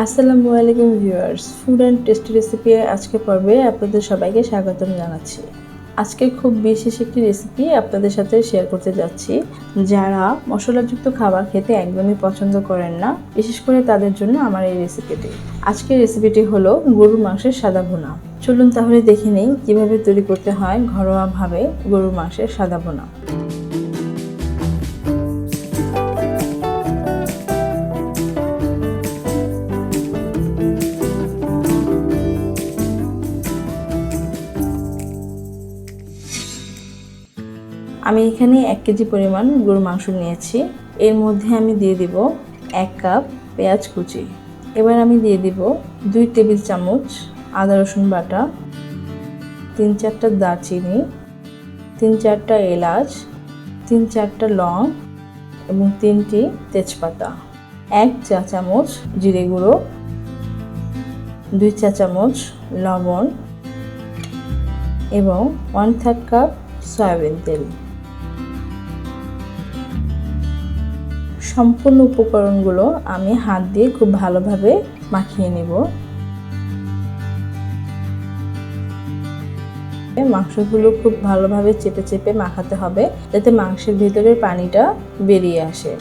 আসসালামু আলাইকুম viewers, food and tasty recipe আজকে পর্বে আপনাদের সবাইকে স্বাগতম জানাচ্ছি। আজকে খুব বিশেষ একটি রেসিপি আপনাদের সাথে শেয়ার করতে যাচ্ছি। যারা মশলাযুক্ত খাবার খেতে একদমই পছন্দ করেন না, বিশেষ করে তাদের জন্য আমার এই রেসিপিটি। আজকের রেসিপিটি হলো গরুর মাংসের সাদা ভুনা। চলুন তাহলে দেখে নেই কিভাবে তৈরি করতে হয় ঘরোয়াভাবে গরুর মাংসের সাদা ভুনা। আমি এখানে 1 কেজি পরিমাণ গরুর মাংস নিয়েছি। এর মধ্যে আমি দিয়ে দিব 1 কাপ পেঁয়াজ কুচি। এবার আমি দিয়ে দিব 2 টেবিল চামচ আদা রসুন বাটা, 3-4টা দারচিনি, 3-4টা এলাচ, 3-4টা লং এবং 3টি তেজপাতা, 1 চা চামচ জিরে গুঁড়ো, 2 চা চামচ লবণ এবং 1/3 কাপ সয়াবিন তেল। সম্পূর্ণ উপকরণগুলো আমি হাত দিয়ে খুব ভালোভাবে মাখিয়ে নেব। মাংসগুলো খুব ভালোভাবে চেপে চেপে মাখাতে হবে যাতে মাংসের ভিতরের পানিটা বেরিয়ে আসে।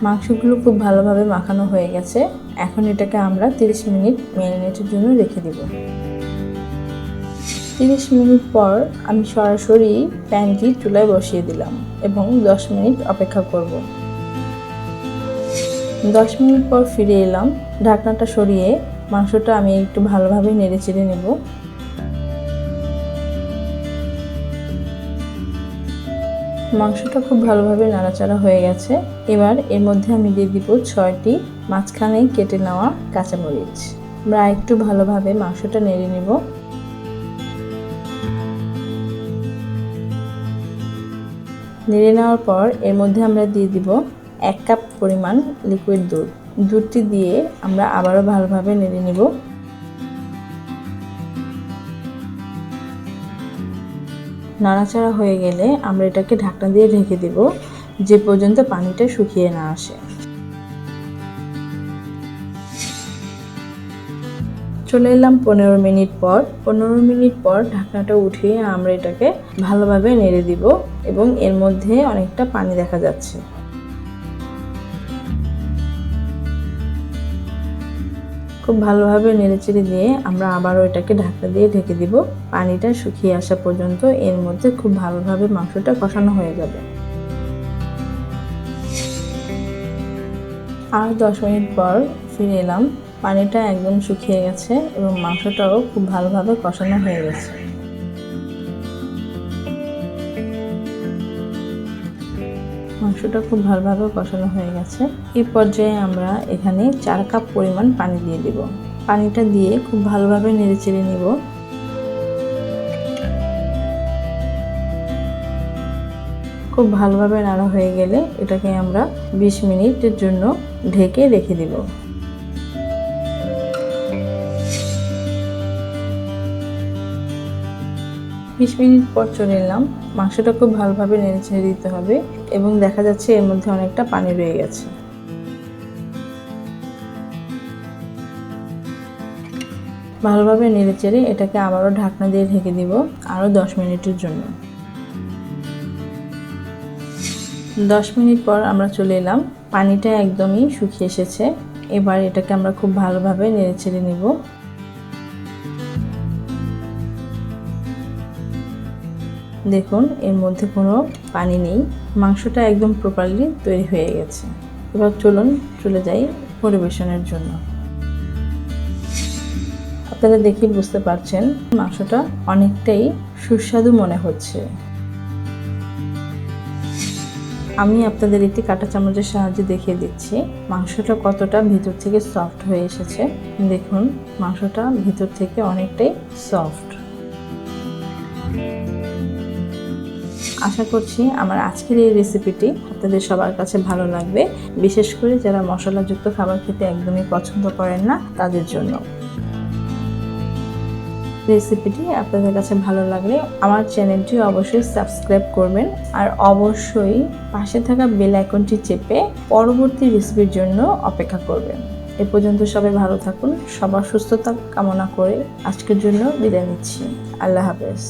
মাংসগুলো খুব ভালোভাবে মাখানো হয়ে গেছে। এখন এটাকে আমরা 30 মিনিট ম্যারিনেটের জন্য রেখে দেব। 30 মিনিট পর আমি সরাসরি প্যানটি চুলায় বসিয়ে দিলাম এবং 10 মিনিট অপেক্ষা করব। 10 মিনিট পর ফিরে এলাম। ঢাকনাটা সরিয়ে মাংসটা আমি একটু ভালোভাবে নেড়েচেড়ে নেব। মাংসটা খুব ভালোভাবে নাড়াচাড়া হয়ে গেছে। এবার এর মধ্যে আমি দিয়ে দিব 6টি মাঝখানে কেটে নেওয়া কাঁচামরিচ। আমরা একটু ভালোভাবে মাংসটা নেড়ে নেব। নেড়ে নেওয়ার পর এর মধ্যে আমরা দিয়ে দিব 1 কাপ পরিমাণ লিকুইড দুধ। দুধটি দিয়ে আমরা আবারও ভালোভাবে নেড়ে নেব। নাড়াচাড়া হয়ে গেলে আমরা এটাকে ঢাকনা দিয়ে ঢেকে দেব যে পর্যন্ত পানিটা শুকিয়ে না আসে। চলে এলাম 15 মিনিট পর। 15 মিনিট পর ঢাকনাটা উঠিয়ে আমরা এটাকে ভালোভাবে নেড়ে দিব এবং এর মধ্যে অনেকটা পানি দেখা যাচ্ছে। খুব ভালোভাবে নেড়েচেড়ে দিয়ে আমরা আবারও এটাকে ঢাকনা দিয়ে ঢেকে দিব। পানিটা শুকিয়ে আসা পর্যন্ত এর মধ্যে খুব ভালোভাবে মাংসটা কষানো হয়ে যাবে। আর 10 মিনিট পর ফিরে এলাম। পানিটা একদম শুকিয়ে গেছে এবং মাংসটাও খুব ভালোভাবে কষানো হয়ে গেছে। মাংসটা খুব ভালোভাবে কষানো হয়ে গেছে। এই পর্যায়ে আমরা এখানে 4 কাপ পরিমাণ পানি দিয়ে দিব। পানিটা দিয়ে খুব ভালোভাবে নেড়েচেড়ে নিব। খুব ভালোভাবে নাড়া হয়ে গেলে এটাকে আমরা 20 মিনিটের জন্য ঢেকে রেখে দিব। 20 মিনিট পর চলে এলাম। মাংসটা খুব ভালোভাবে নেড়েচেড়ে দিতে হবে এবং দেখা যাচ্ছে এর মধ্যে অনেকটা পানি রয়ে গেছে। ভালোভাবে নেড়েচেড়ে এটাকে আবারও ঢাকনা দিয়ে ঢেকে দিব আরও 10 মিনিটের জন্য। 10 মিনিট পর আমরা চলে এলাম। পানিটা একদমই শুকিয়ে এসেছে। এবার এটাকে আমরা খুব ভালোভাবে নেড়েচেড়ে নিব। দেখুন এর মধ্যে কোনো পানি নেই। মাংসটা একদম প্রপারলি তৈরি হয়ে গেছে। এবার চলুন চলে যাই পরিবেশনের জন্য। আপনারা দেখে বুঝতে পারছেন মাংসটা অনেকটাই সুস্বাদু মনে হচ্ছে। আমি আপনাদের একটি কাঁটা চামচের সাহায্যে দেখিয়ে দিচ্ছি মাংসটা কতটা ভিতর থেকে সফট হয়ে এসেছে। দেখুন মাংসটা ভিতর থেকে অনেকটাই সফট। আশা করছি আমার আজকের এই রেসিপিটি আপনাদের সবার কাছে ভালো লাগবে, বিশেষ করে যারা মশলাযুক্ত খাবার খেতে একদমই পছন্দ করেন না তাদের জন্য। রেসিপিটি আপনাদের কাছে ভালো লাগলে আমার চ্যানেলটি অবশ্যই সাবস্ক্রাইব করবেন আর অবশ্যই পাশে থাকা বেল আইকনটি চেপে পরবর্তী রেসিপির জন্য অপেক্ষা করবেন। এ পর্যন্ত সবাই ভালো থাকুন, সবার সুস্থতা কামনা করে আজকের জন্য বিদায় নিচ্ছি। আল্লাহ হাফেজ।